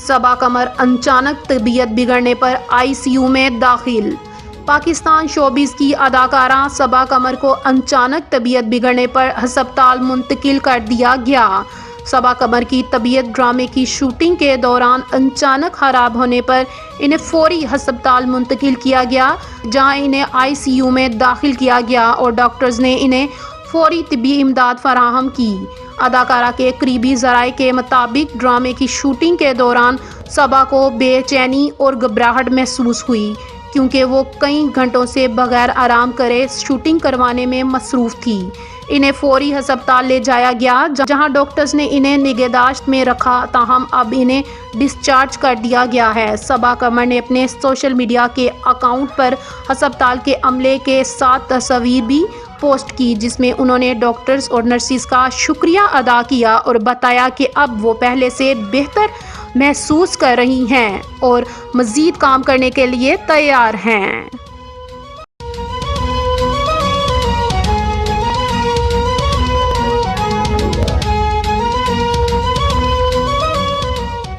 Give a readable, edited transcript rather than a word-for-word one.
صبا قمر اچانک طبیعت بگڑنے پر آئی سی یو میں داخل۔ پاکستان شوبز کی اداکارہ صبا قمر کو اچانک طبیعت بگڑنے پر ہسپتال منتقل کر دیا گیا۔ صبا قمر کی طبیعت ڈرامے کی شوٹنگ کے دوران اچانک خراب ہونے پر انہیں فوری ہسپتال منتقل کیا گیا، جہاں انہیں آئی سی یو میں داخل کیا گیا اور ڈاکٹرز نے انہیں فوری طبی امداد فراہم کی۔ اداکارہ کے قریبی ذرائع کے مطابق ڈرامے کی شوٹنگ کے دوران صبا کو بے چینی اور گھبراہٹ محسوس ہوئی، کیونکہ وہ کئی گھنٹوں سے بغیر آرام کرے شوٹنگ کروانے میں مصروف تھی۔ انہیں فوری ہسپتال لے جایا گیا، جہاں ڈاکٹرز نے انہیں نگہداشت میں رکھا، تاہم اب انہیں ڈسچارج کر دیا گیا ہے۔ صبا قمر نے اپنے سوشل میڈیا کے اکاؤنٹ پر ہسپتال کے عملے کے ساتھ تصاویر بھی پوسٹ کی، جس میں انہوں نے ڈاکٹرز اور نرسز کا شکریہ ادا کیا اور بتایا کہ اب وہ پہلے سے بہتر محسوس کر رہی ہیں اور مزید کام کرنے کے لیے تیار ہیں۔